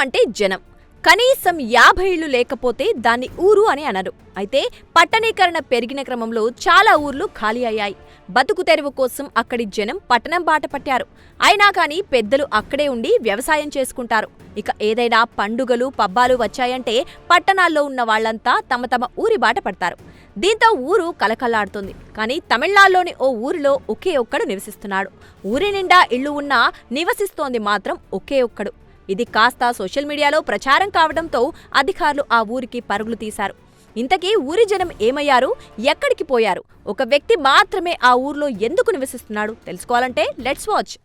అంటే జనం. కనీసం 50 ఇళ్లు లేకపోతే దాన్ని ఊరు అని అనరు. అయితే పట్టణీకరణ పెరిగిన క్రమంలో చాలా ఊర్లు ఖాళీ అయ్యాయి. బతుకు తెరువు కోసం అక్కడి జనం పట్టణం బాట పట్టారు. అయినా కానీ పెద్దలు అక్కడే ఉండి వ్యవసాయం చేసుకుంటారు. ఇక ఏదైనా పండుగలు పబ్బాలు వచ్చాయంటే పట్టణాల్లో ఉన్న వాళ్లంతా తమ తమ ఊరి బాట పడతారు. దీంతో ఊరు కలకల్లాడుతుంది. కానీ తమిళనాడులోని ఓ ఊరిలో ఒకే ఒక్కడు నివసిస్తున్నాడు. ఊరి నిండా ఇళ్లు ఉన్నా నివసిస్తోంది మాత్రం ఒకే ఒక్కడు. ఇది కాస్త సోషల్ మీడియాలో ప్రచారం కావడంతో అధికారులు ఆ ఊరికి పరుగులు తీశారు. ఇంతకీ ఊరి జనం ఏమయ్యారు, ఎక్కడికి పోయారు, ఒక వ్యక్తి మాత్రమే ఆ ఊర్లో ఎందుకు నివసిస్తున్నాడు తెలుసుకోవాలంటే లెట్స్ వాచ్.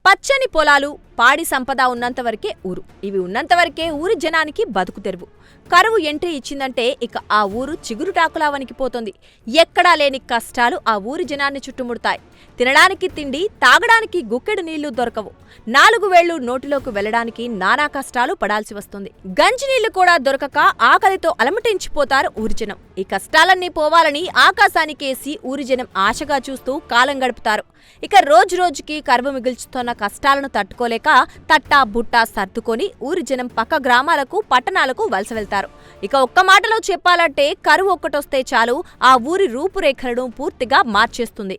పచ్చని పొలాలు, పాడి సంపద ఉన్నంతవరకే ఊరు. ఇవి ఉన్నంతవరకే ఊరి జనానికి బతుకు తెరువు. కరువు ఎంట్రీ ఇచ్చిందంటే ఇక ఆ ఊరు చిగురుటాకులా వణికిపోతుంది. ఎక్కడా లేని కష్టాలు ఆ ఊరి జనాన్ని చుట్టుముడతాయి. తినడానికి తిండి, తాగడానికి గుక్కెడు నీళ్లు దొరకవు. 4 వేళ్లు నోటిలోకి వెళ్లడానికి నానా కష్టాలు పడాల్సి వస్తుంది. గంజినీళ్లు కూడా దొరకక ఆకలితో అలమటించిపోతారు ఊరి జనం. ఈ కష్టాలన్నీ పోవాలని ఆకాశానికేసి ఊరి జనం ఆశగా చూస్తూ కాలం గడుపుతారు. ఇక రోజురోజుకి కరువు మిగుల్చుతున్న కష్టాలను తట్టుకోలేక తట్టా బుట్టా సర్దుకొని ఊరి జనం పక్క గ్రామాలకు, పట్టణాలకు వలస వెళ్తారు. ఇక ఒక్క మాటలో చెప్పాలంటే కరువు ఒక్కటొస్తే చాలు ఆ ఊరి రూపురేఖలను పూర్తిగా మార్చేస్తుంది.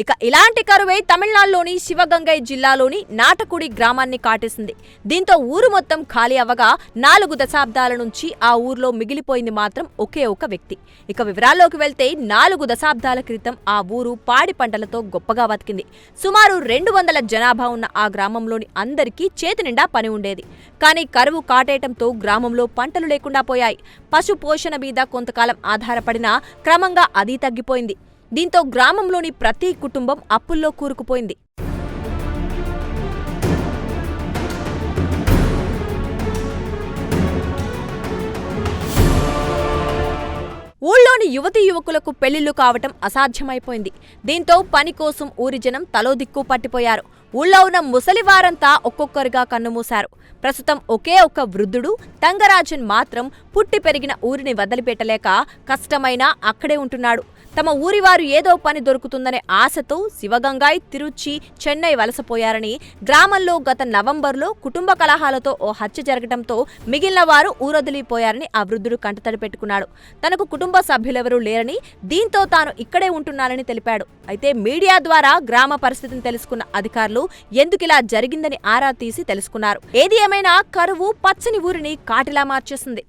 ఇక ఇలాంటి కరువే తమిళనాడులోని శివగంగై జిల్లాలోని నాటకుడి గ్రామాన్ని కాటేసింది. దీంతో ఊరు మొత్తం ఖాళీ అవ్వగా 4 దశాబ్దాల నుంచి ఆ ఊర్లో మిగిలిపోయింది మాత్రం ఒకే ఒక వ్యక్తి. ఇక వివరాల్లోకి వెళ్తే 4 దశాబ్దాల క్రితం ఆ ఊరు పాడి పంటలతో గొప్పగా బతికింది. సుమారు 200 జనాభా ఉన్న ఆ గ్రామంలోని అందరికీ చేతి నిండా పని ఉండేది. కానీ కరువు కాటేయటంతో గ్రామంలో పంటలు లేకుండా పోయాయి. పశు పోషణ మీద కొంతకాలం ఆధారపడినా క్రమంగా అది తగ్గిపోయింది. దీంతో గ్రామంలోని ప్రతి కుటుంబం అప్పుల్లో కూరుకుపోయింది. ఊళ్ళోని యువతీ యువకులకు పెళ్లిళ్లు కావటం అసాధ్యమైపోయింది. దీంతో పని కోసం ఊరి జనం తలో దిక్కు పట్టిపోయారు. ఊళ్ళో ఉన్న ముసలివారంతా ఒక్కొక్కరిగా కన్నుమూశారు. ప్రస్తుతం ఒకే ఒక్క వృద్ధుడు తంగరాజన్ మాత్రం పుట్టి పెరిగిన ఊరిని వదిలిపెట్టలేక కష్టమైనా అక్కడే ఉంటున్నాడు. తమ ఊరివారు ఏదో పని దొరుకుతుందనే ఆశతో శివగంగై, తిరుచి, చెన్నై వలసపోయారని, గ్రామంలో గత నవంబర్లో కుటుంబ కలహాలతో ఓ హత్య జరగడంతో మిగిలిన వారు ఊరొదిలిపోయారని ఆ వృద్ధుడు కంటతడి పెట్టుకున్నాడు. తనకు కుటుంబ సభ్యులెవరూ లేరని, దీంతో తాను ఇక్కడే ఉంటున్నానని తెలిపాడు. అయితే మీడియా ద్వారా గ్రామ పరిస్థితిని తెలుసుకున్న అధికారులు ఎందుకిలా జరిగిందని ఆరా తీసి తెలుసుకున్నారు. ఏది ఏమైనా కరువు పచ్చని ఊరిని కాటిలా మార్చేసింది.